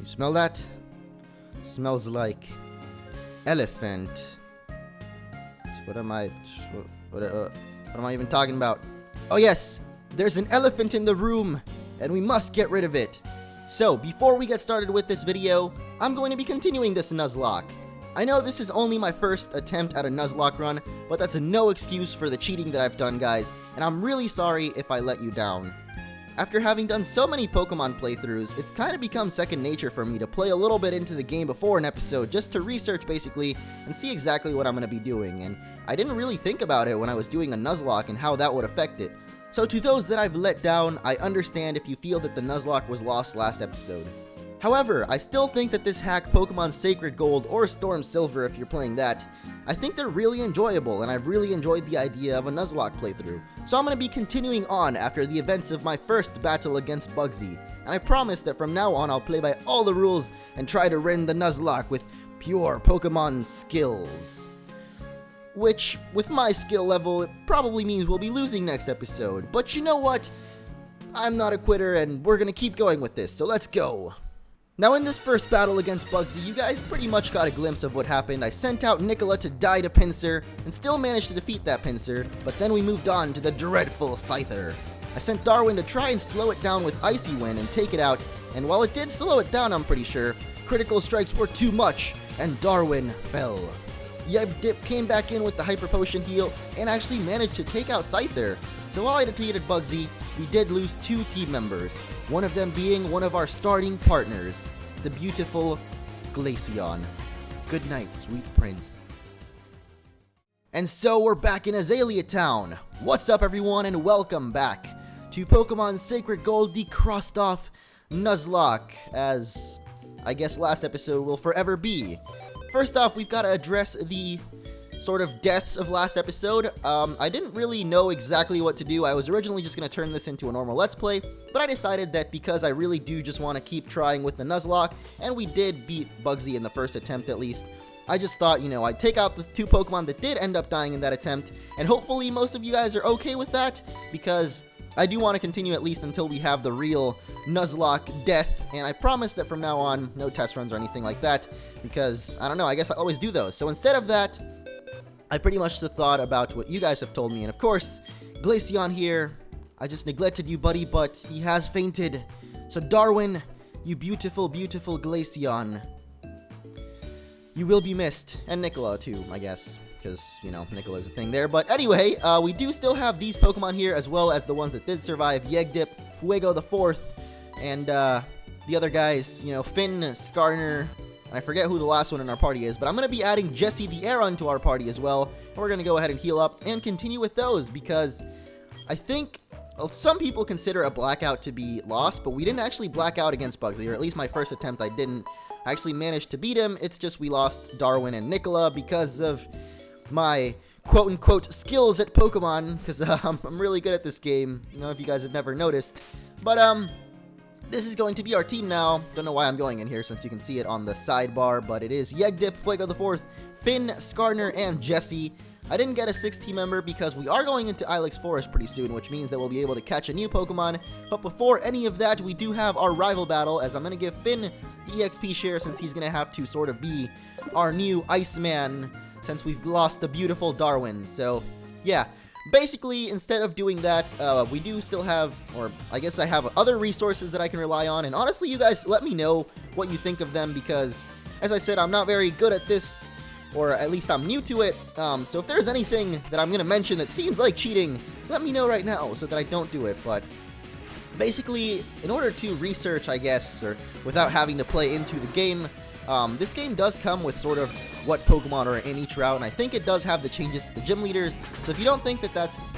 You smell that? Smells like elephant. What am I even talking about? Oh yes, there's an elephant in the room, and we must get rid of it. So, before we get started with this video, I'm going to be continuing this Nuzlocke. I know this is only my first attempt at a Nuzlocke run, but that's no excuse for the cheating that I've done, guys, and I'm really sorry if I let you down. After having done so many Pokemon playthroughs, it's kind of become second nature for me to play a little bit into the game before an episode just to research basically and see exactly what I'm going to be doing, and I didn't really think about it when I was doing a Nuzlocke and how that would affect it. So to those that I've let down, I understand if you feel that the Nuzlocke was lost last episode. However, I still think that this hack Pokemon Sacred Gold or Storm Silver if you're playing that, I think they're really enjoyable and I've really enjoyed the idea of a Nuzlocke playthrough. So I'm going to be continuing on after the events of my first battle against Bugsy, and I promise that from now on I'll play by all the rules and try to win the Nuzlocke with pure Pokemon skills. Which, with my skill level, it probably means we'll be losing next episode, but you know what? I'm not a quitter and we're going to keep going with this, so let's go! Now in this first battle against Bugsy, you guys pretty much got a glimpse of what happened. I sent out Nicola to die to Pinsir, and still managed to defeat that Pinsir, but then we moved on to the dreadful Scyther. I sent Darwin to try and slow it down with Icy Wind and take it out, and while it did slow it down I'm pretty sure, critical strikes were too much, and Darwin fell. Yegdip came back in with the Hyper Potion heal, and actually managed to take out Scyther. So while I defeated Bugsy, we did lose 2 team members, one of them being one of our starting partners, the beautiful Glaceon. Good night, sweet prince. And so we're back in Azalea Town. What's up everyone and welcome back to Pokemon Sacred Gold, the crossed off Nuzlocke, as I guess last episode will forever be. First off, we've got to address the sort of deaths of last episode. I didn't really know exactly what to do. I was originally just going to turn this into a normal Let's Play, but I decided that because I really do just want to keep trying with the Nuzlocke, and we did beat Bugsy in the first attempt at least, I just thought, you know, I'd take out the 2 Pokemon that did end up dying in that attempt, and hopefully most of you guys are okay with that, because I do want to continue at least until we have the real Nuzlocke death, and I promise that from now on, no test runs or anything like that, because, I don't know, I guess I always do those. So instead of that, I pretty much just thought about what you guys have told me, and of course, Glaceon here, I just neglected you, buddy, but he has fainted. So Darwin, you beautiful, beautiful Glaceon, you will be missed, and Nicola too, I guess, because, you know, Nicola's a thing there. But anyway, we do still have these Pokemon here, as well as the ones that did survive, Yegdip, Fuego the 4th, and the other guys, you know, Finn, Skarner, and I forget who the last one in our party is, but I'm going to be adding Jesse the Aron to our party as well, and we're going to go ahead and heal up and continue with those, because I think, well, some people consider a blackout to be lost, but we didn't actually black out against Bugsy, or at least my first attempt I didn't. I actually managed to beat him, it's just we lost Darwin and Nicola because of my quote-unquote skills at Pokemon, because I'm really good at this game, you know, if you guys have never noticed. But, this is going to be our team now. Don't know why I'm going in here since you can see it on the sidebar, but it is Yegdip, Fuego the 4th, Finn, Skarner, and Jesse. I didn't get a 6th team member because we are going into Ilex Forest pretty soon, which means that we'll be able to catch a new Pokemon. But before any of that, we do have our rival battle, as I'm going to give Finn the EXP share since he's going to have to sort of be our new Iceman since we've lost the beautiful Darwin. So, yeah. Basically, instead of doing that, we do still have, or I guess I have other resources that I can rely on, and honestly, you guys let me know what you think of them, because, as I said, I'm not very good at this, or at least I'm new to it, so if there's anything that I'm going to mention that seems like cheating, let me know right now, so that I don't do it. But basically, in order to research, I guess, or without having to play into the game, this game does come with sort of what Pokemon are in each route, and I think it does have the changes to the gym leaders, so if you don't think that that's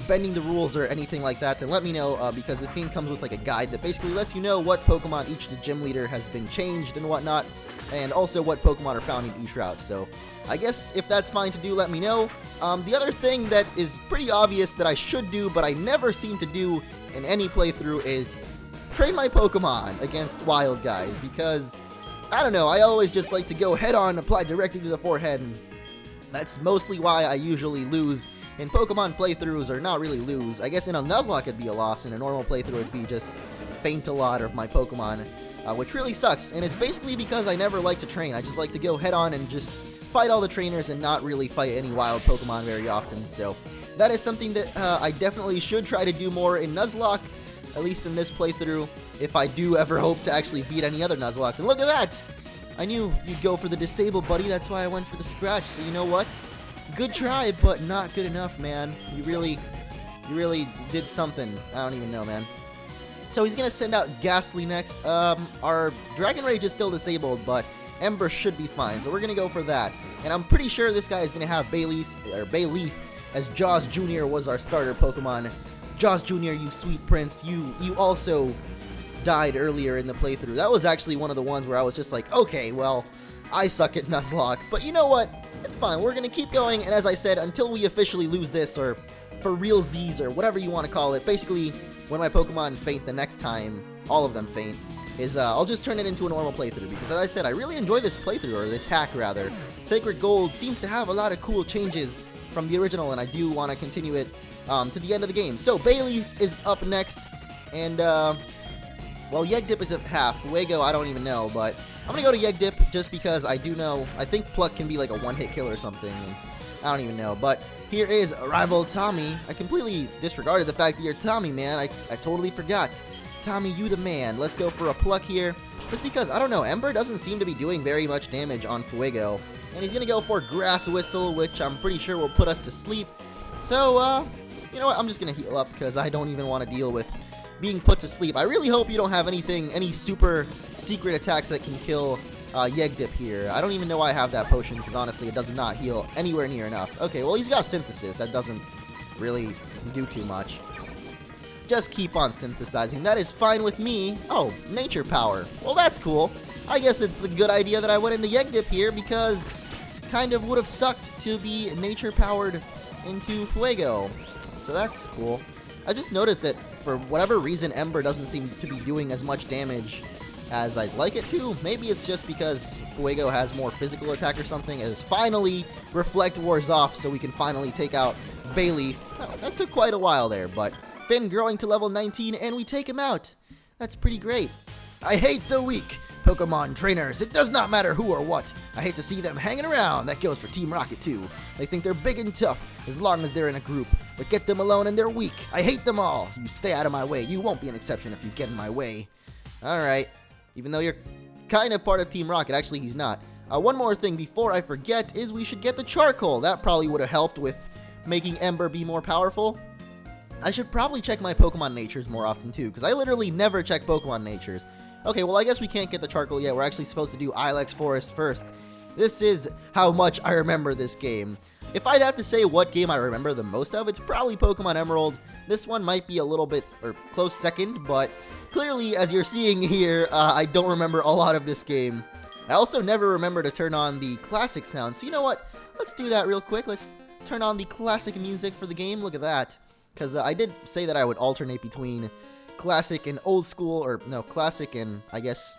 bending the rules or anything like that, then let me know, because this game comes with like a guide that basically lets you know what Pokemon each the gym leader has been changed and whatnot, and also what Pokemon are found in each route. So I guess if that's fine to do, let me know. The other thing that is pretty obvious that I should do, but I never seem to do in any playthrough, is train my Pokemon against wild guys, because I don't know, I always just like to go head-on, apply directly to the forehead, and that's mostly why I usually lose in Pokemon playthroughs, or not really lose. I guess in a Nuzlocke it'd be a loss, in a normal playthrough it'd be just faint a lot of my Pokemon, which really sucks. And it's basically because I never like to train. I just like to go head on and just fight all the trainers and not really fight any wild Pokemon very often. So that is something that I definitely should try to do more in Nuzlocke, at least in this playthrough, if I do ever hope to actually beat any other Nuzlockes. And look at that! I knew you'd go for the disable, buddy. That's why I went for the scratch. So you know what? Good try, but not good enough, man. You really did something. I don't even know, man. So he's gonna send out Ghastly next. Our Dragon Rage is still disabled, but Ember should be fine. So we're gonna go for that. And I'm pretty sure this guy is gonna have Bayleaf, as Jaws Jr. was our starter Pokemon. Jaws Jr., you sweet prince. You also died earlier in the playthrough. That was actually one of the ones where I was just like, okay, well, I suck at Nuzlocke. But you know what? It's fine. We're gonna keep going. And as I said, until we officially lose this, or for real Z's, or whatever you want to call it, basically, when my Pokemon faint the next time, all of them faint, is I'll just turn it into a normal playthrough, because as I said, I really enjoy this playthrough, or this hack rather. Sacred Gold seems to have a lot of cool changes from the original, and I do want to continue it to the end of the game. So Bayleaf is up next, and well, Yegdip is at half. Fuego, I don't even know, but I'm gonna go to Yegdip just because I do know. I think Pluck can be like a one-hit kill or something. I don't even know, but here is Rival Tommy. I completely disregarded the fact that you're Tommy, man. I totally forgot. Tommy, you the man. Let's go for a Pluck here. Just because, I don't know, Ember doesn't seem to be doing very much damage on Fuego. And he's going to go for Grass Whistle, which I'm pretty sure will put us to sleep. So, you know what? I'm just going to heal up because I don't even want to deal with being put to sleep. I really hope you don't have any super secret attacks that can kill Yegdip here. I don't even know why I have that potion, because honestly, it does not heal anywhere near enough. Okay, well, he's got Synthesis. That doesn't really do too much. Just keep on synthesizing. That is fine with me. Oh, Nature Power. Well, that's cool. I guess it's a good idea that I went into Yegdip here, because kind of would have sucked to be Nature Powered into Fuego. So that's cool. I just noticed that for whatever reason, Ember doesn't seem to be doing as much damage as I'd like it to. Maybe it's just because Fuego has more physical attack or something. As finally Reflect wears off, so we can finally take out Bayleaf. Oh, that took quite a while there, but Finn growing to level 19, and we take him out. That's pretty great. I hate the weak Pokemon trainers. It does not matter who or what. I hate to see them hanging around. That goes for Team Rocket too. They think they're big and tough as long as they're in a group, but get them alone and they're weak. I hate them all. You stay out of my way. You won't be an exception if you get in my way. Alright. Even though you're kind of part of Team Rocket. Actually, he's not. One more thing before I forget is we should get the Charcoal. That probably would have helped with making Ember be more powerful. I should probably check my Pokemon Natures more often too, because I literally never check Pokemon Natures. Okay, well, I guess we can't get the Charcoal yet. We're actually supposed to do Ilex Forest first. This is how much I remember this game. If I'd have to say what game I remember the most of, it's probably Pokemon Emerald. This one might be a little bit, or close second, but clearly, as you're seeing here, I don't remember a lot of this game. I also never remember to turn on the classic sound, so you know what? Let's do that real quick. Let's turn on the classic music for the game. Look at that. Because I did say that I would alternate between classic and old school, or no, classic and, I guess,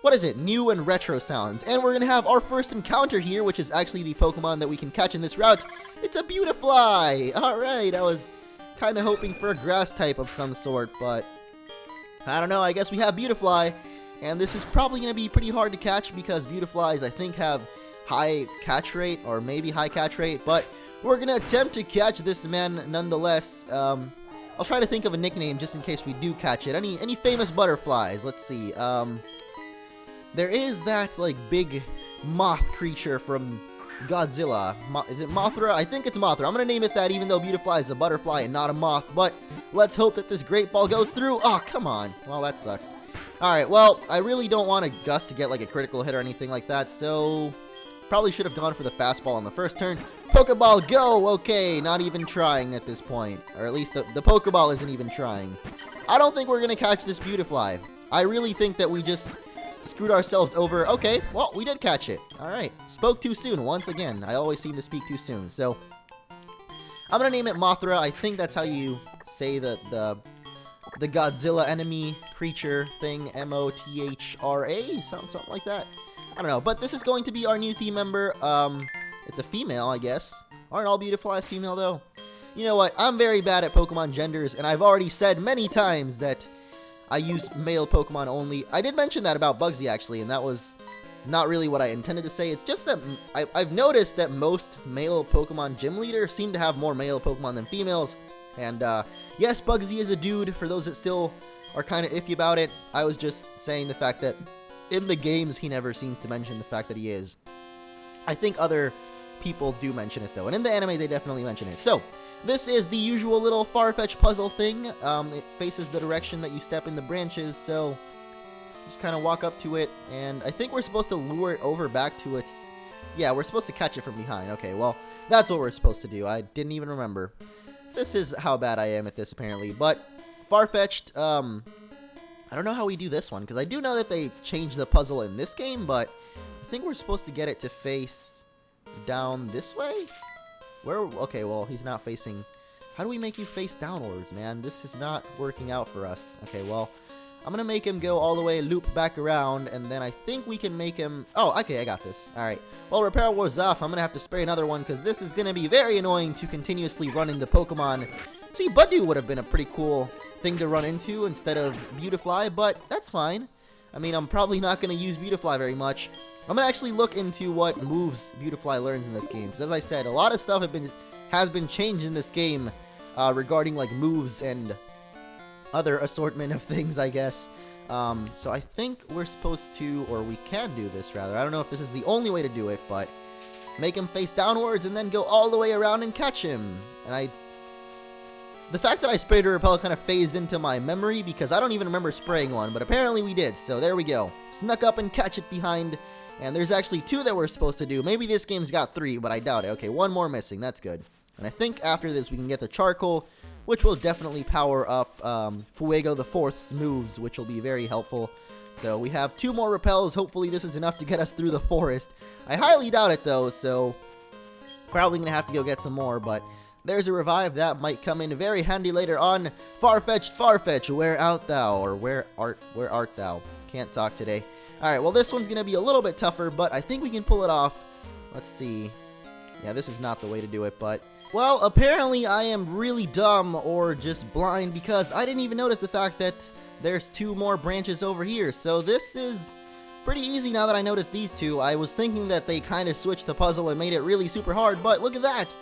what is it? New and retro sounds. And we're going to have our first encounter here, which is actually the Pokemon that we can catch in this route. It's a Beautifly! Alright, I was kind of hoping for a grass type of some sort, but I don't know, I guess we have Beautifly. And this is probably going to be pretty hard to catch because Beautiflies, I think, have high catch rate, or maybe high catch rate, but we're going to attempt to catch this man nonetheless. I'll try to think of a nickname just in case we do catch it. Any famous butterflies? Let's see. There is that, like, big moth creature from Godzilla. Is it Mothra? I think it's Mothra. I'm going to name it that, even though Beautifly is a butterfly and not a moth. But let's hope that this Great Ball goes through. Oh, come on. Well, that sucks. Alright, well, I really don't want a Gust to get, like, a critical hit or anything like that, so probably should have gone for the fastball on the first turn. Pokeball, go! Okay, not even trying at this point. Or at least the Pokeball isn't even trying. I don't think we're going to catch this Beautifly. I really think that we just screwed ourselves over. Okay, well, we did catch it. Alright, spoke too soon once again. I always seem to speak too soon. So, I'm going to name it Mothra. I think that's how you say the Godzilla enemy creature thing. M-O-T-H-R-A? Something like that. I don't know, but this is going to be our new team member. It's a female, I guess. Aren't all Beautiflies female, though? You know what? I'm very bad at Pokemon genders, and I've already said many times that I use male Pokemon only. I did mention that about Bugsy, actually, and that was not really what I intended to say. It's just that I've noticed that most male Pokemon gym leaders seem to have more male Pokemon than females. And, yes, Bugsy is a dude, for those that still are kind of iffy about it. I was just saying the fact that in the games, he never seems to mention the fact that he is. I think other people do mention it, though. And in the anime, they definitely mention it. So, this is the usual little Farfetch puzzle thing. It faces the direction that you step in the branches, so just kind of walk up to it. And I think we're supposed to lure it over back to its... Yeah, we're supposed to catch it from behind. Okay, well, that's what we're supposed to do. I didn't even remember. This is how bad I am at this, apparently. But Farfetched, I don't know how we do this one, because I do know that they changed the puzzle in this game, but I think we're supposed to get it to face down this way? Okay, well, he's not facing... How do we make you face downwards, man? This is not working out for us. Okay, well, I'm gonna make him go all the way, loop back around, and then I think we can make him... Oh, okay, I got this. Alright. Well, Repair War's off. I'm gonna have to spray another one, because this is gonna be very annoying to continuously run into Pokemon. See, Budew would have been a pretty cool thing to run into instead of Beautifly, but that's fine. I mean, I'm probably not gonna use Beautifly very much. I'm gonna actually look into what moves Beautifly learns in this game, because as I said, a lot of stuff has been changed in this game regarding like moves and other assortment of things, I guess. So I think we're supposed to, or we can do this rather. I don't know if this is the only way to do it, but make him face downwards and then go all the way around and catch him. And the fact that I sprayed a repel kind of phased into my memory because I don't even remember spraying one, but apparently we did. So there we go. Snuck up and catch it behind. And there's actually 2 that we're supposed to do. Maybe this game's got 3, but I doubt it. Okay, 1 more missing. That's good. And I think after this we can get the charcoal, which will definitely power up Fuego the Fourth's moves, which will be very helpful. So we have 2 more repels. Hopefully this is enough to get us through the forest. I highly doubt it, though, so probably going to have to go get some more, but there's a revive that might come in very handy later on. Farfetch'd Farfetch, where art thou? Or where art thou? Can't talk today. Alright, well this one's going to be a little bit tougher, but I think we can pull it off. Let's see. Yeah, this is not the way to do it, but... Well, apparently I am really dumb or just blind because I didn't even notice the fact that there's 2 more branches over here. So this is pretty easy now that I noticed these 2. I was thinking that they kind of switched the puzzle and made it really super hard, but look at that!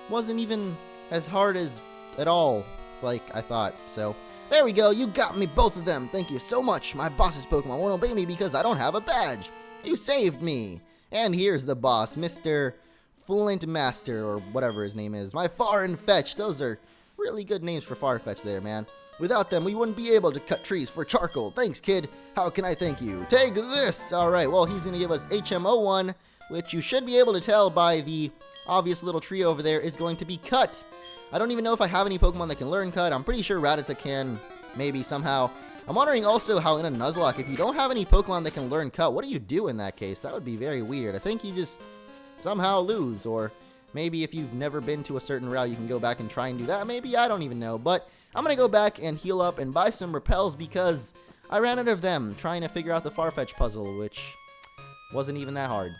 Wasn't even as hard as at all like I thought. So there we go. You got me both of them. Thank you so much. My boss's Pokemon won't obey me because I don't have a badge. You saved me. And here's the boss, Mr. Flint Master, or whatever his name is. My Far and Fetch. Those are really good names for Farfetch there, man. Without them, we wouldn't be able to cut trees for charcoal. Thanks, kid. How can I thank you? Take this. All right, well, he's going to give us HMO1, which you should be able to tell by the obvious little tree over there is going to be cut. I don't even know if I have any Pokemon that can learn cut. I'm pretty sure Rattata can, maybe, somehow. I'm wondering also how in a Nuzlocke, if you don't have any Pokemon that can learn cut, what do you do in that case? That would be very weird. I think you just somehow lose, or maybe if you've never been to a certain route, you can go back and try and do that. Maybe, I don't even know, but I'm going to go back and heal up and buy some repels because I ran out of them trying to figure out the Farfetch puzzle, which wasn't even that hard.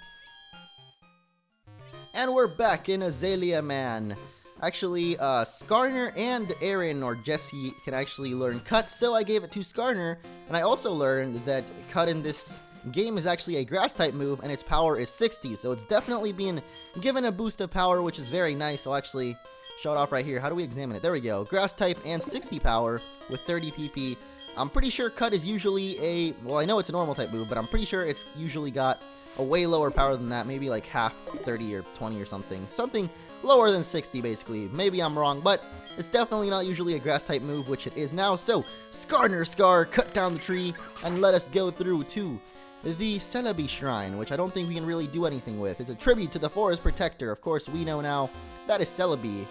And we're back in Azalea Man. Actually, Skarner and Aaron or Jesse can actually learn cut, so I gave it to Skarner, and I also learned that cut in this game is actually a grass type move and its power is 60, so it's definitely being given a boost of power, which is very nice. I'll actually show it off right here. How do we examine it? There we go. Grass type and 60 power with 30 PP. I'm pretty sure cut is usually well, I know it's a normal type move, but I'm pretty sure it's usually got a way lower power than that, maybe like half 30 or 20 or something lower than 60 basically. Maybe I'm wrong, but it's definitely not usually a grass type move, which it is now. So Skarner Scar, cut down the tree and let us go through to the Celebi Shrine, which I don't think we can really do anything with. It's a tribute to the Forest Protector. Of course, we know now that is Celebi,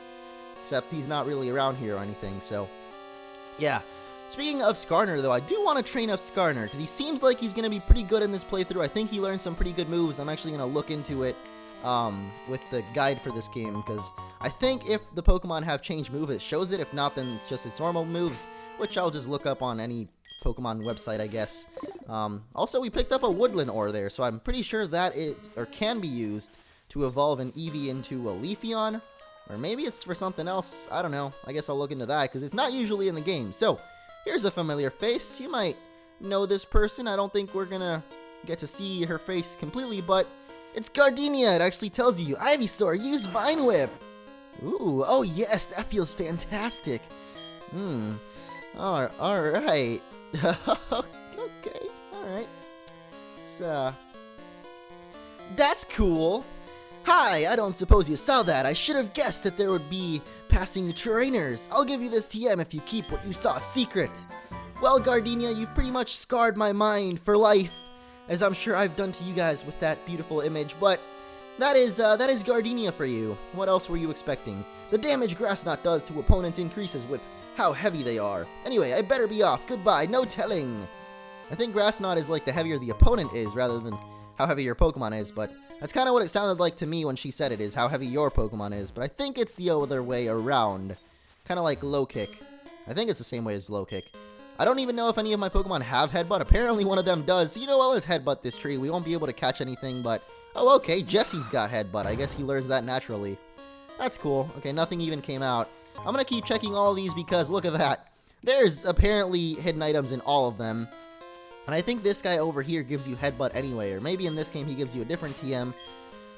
except he's not really around here or anything, so yeah. Speaking of Skarner, though, I do want to train up Skarner, because he seems like he's going to be pretty good in this playthrough. I think he learned some pretty good moves. I'm actually going to look into it with the guide for this game, because I think if the Pokemon have changed move, it shows it. If not, then it's just its normal moves, which I'll just look up on any Pokemon website, I guess. Also, we picked up a Woodland ore there, so I'm pretty sure that is, or can be used to evolve an Eevee into a Leafeon, or maybe it's for something else. I don't know. I guess I'll look into that, because it's not usually in the game. So, Here's a familiar face. You might know this person. I don't think we're gonna get to see her face completely, but it's Gardenia. It actually tells you, Ivysaur, use Vine Whip. Ooh, oh yes, that feels fantastic. Alright. Okay, alright. So, that's cool. Hi, I don't suppose you saw that. I should have guessed that there would be passing trainers. I'll give you this TM if you keep what you saw secret. Well, Gardenia, you've pretty much scarred my mind for life, as I'm sure I've done to you guys with that beautiful image, but that is Gardenia for you. What else were you expecting? The damage Grass Knot does to opponents increases with how heavy they are. Anyway, I better be off. Goodbye, no telling. I think Grass Knot is like the heavier the opponent is rather than how heavy your Pokemon is, but that's kind of what it sounded like to me when she said it, is how heavy your Pokemon is, but I think it's the other way around. Kind of like Low Kick. I think it's the same way as Low Kick. I don't even know if any of my Pokemon have Headbutt. Apparently one of them does, so you know what, let's Headbutt this tree. We won't be able to catch anything, but... Oh, okay, Jesse's got Headbutt. I guess he learns that naturally. That's cool. Okay, nothing even came out. I'm gonna keep checking all of these because, look at that. There's apparently hidden items in all of them. And I think this guy over here gives you Headbutt anyway, or maybe in this game he gives you a different TM.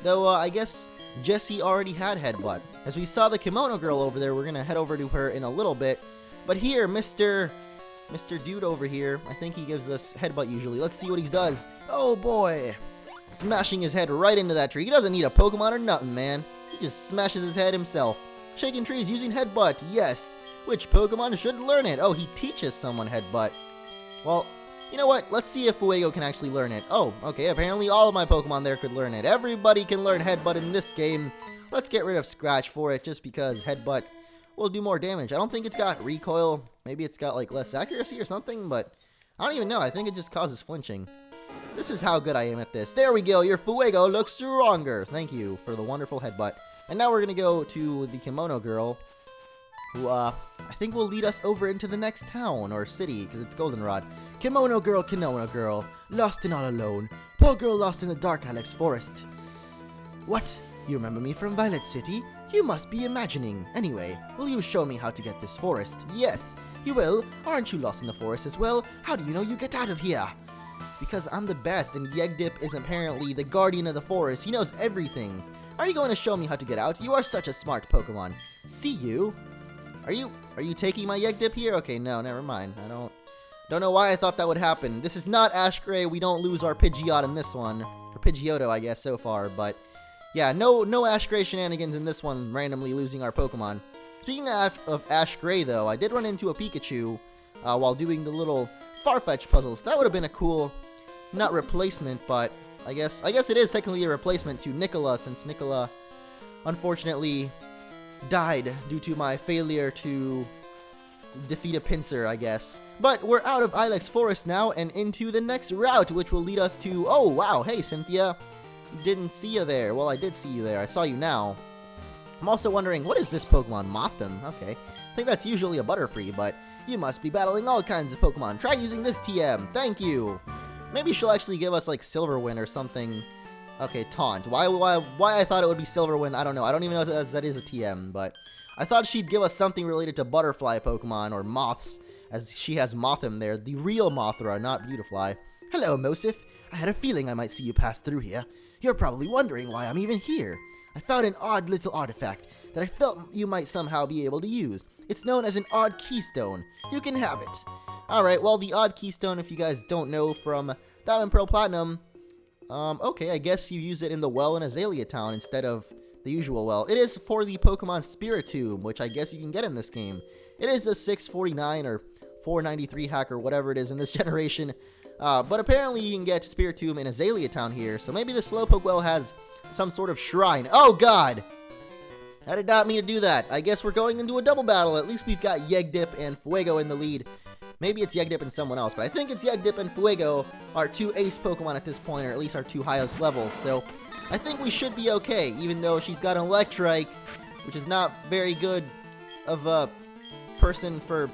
Though, I guess Jesse already had Headbutt. As we saw the Kimono Girl over there, we're gonna head over to her in a little bit. But here, Mr. Dude over here, I think he gives us Headbutt usually. Let's see what he does. Oh boy! Smashing his head right into that tree. He doesn't need a Pokemon or nothing, man. He just smashes his head himself. Shaking trees using Headbutt, yes. Which Pokemon should learn it? Oh, he teaches someone Headbutt. Well, you know what? Let's see if Fuego can actually learn it. Oh, okay, apparently all of my Pokemon there could learn it. Everybody can learn Headbutt in this game. Let's get rid of Scratch for it, just because Headbutt will do more damage. I don't think it's got recoil. Maybe it's got, like, less accuracy or something, but I don't even know. I think it just causes flinching. This is how good I am at this. There we go. Your Fuego looks stronger. Thank you for the wonderful Headbutt. And now we're going to go to the Kimono Girl, who, I think will lead us over into the next town, or city, because it's Goldenrod. Kimono Girl, lost and all alone. Poor girl lost in the dark Ilex forest. What? You remember me from Violet City? You must be imagining. Anyway, will you show me how to get this forest? Yes, you will. Aren't you lost in the forest as well? How do you know you get out of here? It's because I'm the best, and Yegdip is apparently the guardian of the forest. He knows everything. Are you going to show me how to get out? You are such a smart Pokemon. See you. Are you taking my Yegdip here? Okay, no, never mind. I don't know why I thought that would happen. This is not Ash Gray. We don't lose our Pidgeot in this one. Or Pidgeotto, I guess, so far. But, yeah, no Ash Gray shenanigans in this one, randomly losing our Pokemon. Speaking of Ash Gray, though, I did run into a Pikachu while doing the little Farfetch puzzles. That would have been a cool, not replacement, but I guess it is technically a replacement to Nicola, since Nicola, unfortunately, died due to my failure to defeat a Pinsir, I guess. But we're out of Ilex Forest now and into the next route, which will lead us to... Oh, wow. Hey, Cynthia. Didn't see you there. Well, I did see you there. I saw you now. I'm also wondering, what is this Pokemon? Mothim. Okay. I think that's usually a Butterfree, but you must be battling all kinds of Pokemon. Try using this TM. Thank you. Maybe she'll actually give us, like, Silverwind or something. Okay, Taunt. Why I thought it would be Silverwind, I don't know. I don't even know if that is a TM, but I thought she'd give us something related to butterfly Pokemon or moths, as she has Mothim there. The real Mothra, not Beautifly. Hello, Mosif. I had a feeling I might see you pass through here. You're probably wondering why I'm even here. I found an odd little artifact that I felt you might somehow be able to use. It's known as an odd Keystone. You can have it. Alright, well, the odd Keystone, if you guys don't know from Diamond, Pearl, Platinum, okay, I guess you use it in the well in Azalea Town instead of the usual well. It is for the Pokemon Spiritomb, which I guess you can get in this game. It is a 649 or 493 hack or whatever it is in this generation. But apparently you can get Spiritomb in Azalea Town here, so maybe the Slowpoke well has some sort of shrine. Oh, God! I did not mean to do that. I guess we're going into a double battle. At least we've got Yegdip and Fuego in the lead. Maybe it's Yegdip and someone else, but I think it's Yegdip and Fuego, our two ace Pokemon at this point, or at least our two highest levels. So I think we should be okay, even though she's got an Electrike, which is not very good of a person for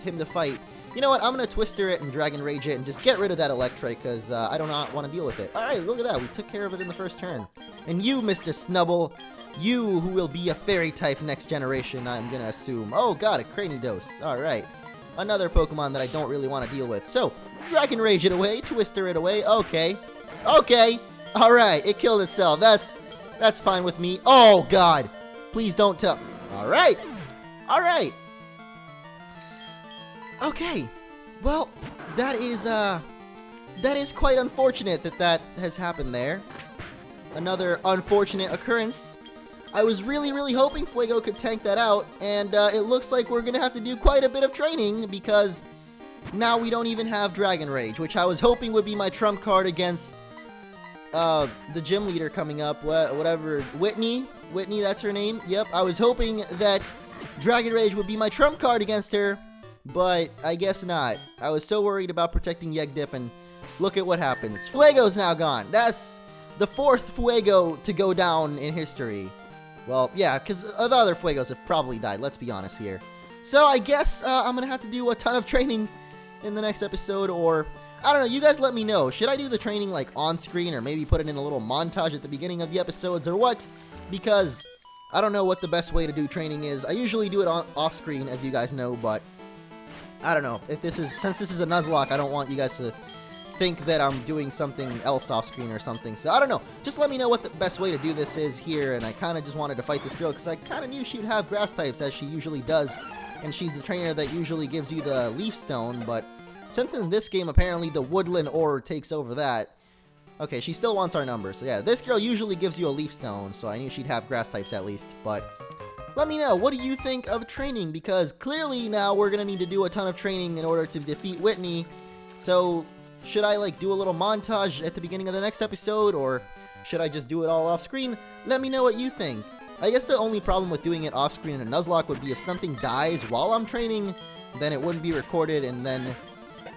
him to fight. You know what? I'm going to Twister it and Dragon Rage it and just get rid of that Electrike, because I do not want to deal with it. Alright, look at that. We took care of it in the first turn. And you, Mr. Snubble, you who will be a Fairy type next generation, I'm going to assume. Oh, God, a Cranidos. Alright. another Pokemon that I don't really want to deal with. So, Dragon Rage it away, Twister it away, okay. Okay, alright, it killed itself, that's fine with me. Oh, God, please don't tell. Alright, alright. Okay, well, that is quite unfortunate that has happened there. Another unfortunate occurrence. I was really hoping Fuego could tank that out, and it looks like we're gonna have to do quite a bit of training because now we don't even have Dragon Rage, which I was hoping would be my trump card against the gym leader coming up, whatever, Whitney, that's her name. Yep, I was hoping that Dragon Rage would be my trump card against her, but I guess not. I was so worried about protecting Yegdip, and look at what happens. Fuego's now gone. That's the 4th Fuego to go down in history. Well, yeah, because the other Fuegos have probably died, let's be honest here. So I guess I'm going to have to do a ton of training in the next episode, or, I don't know, you guys let me know. Should I do the training, like, on screen, or maybe put it in a little montage at the beginning of the episodes, or what? Because I don't know what the best way to do training is. I usually do it off screen, as you guys know, but I don't know. Since this is a Nuzlocke, I don't want you guys to think that I'm doing something else off screen or something. So I don't know. Just let me know what the best way to do this is here. And I kind of just wanted to fight this girl because I kind of knew she'd have grass types as she usually does. And she's the trainer that usually gives you the leaf stone. But since in this game apparently the woodland ore takes over that. Okay, she still wants our number. So yeah, this girl usually gives you a leaf stone. So I knew she'd have grass types at least. But let me know, what do you think of training? Because clearly now we're going to need to do a ton of training in order to defeat Whitney. So should I, like, do a little montage at the beginning of the next episode, or should I just do it all off screen? Let me know what you think. I guess the only problem with doing it off screen in a Nuzlocke would be if something dies while I'm training, then it wouldn't be recorded, and then,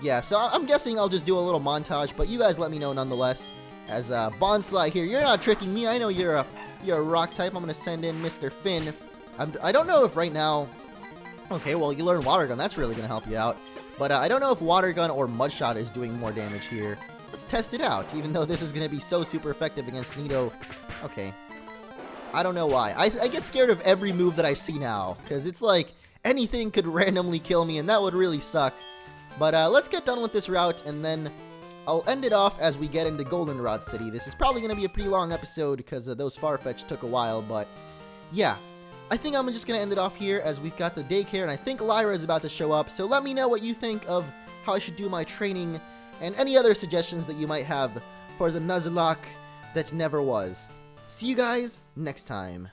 yeah, so I'm guessing I'll just do a little montage, but you guys let me know nonetheless. As Bonsly here, you're not tricking me, I know you're a rock type. I'm gonna send in Mr. Finn. I don't know if right now, okay, well, you learn Water Gun, that's really gonna help you out. But I don't know if Water Gun or Mud Shot is doing more damage here. Let's test it out, even though this is going to be so super effective against Nido. Okay. I don't know why. I get scared of every move that I see now, because it's like anything could randomly kill me, and that would really suck. But let's get done with this route, and then I'll end it off as we get into Goldenrod City. This is probably going to be a pretty long episode, because those Farfetch took a while, but yeah. I think I'm just going to end it off here as we've got the daycare, and I think Lyra is about to show up. So let me know what you think of how I should do my training and any other suggestions that you might have for the Nuzlocke that never was. See you guys next time.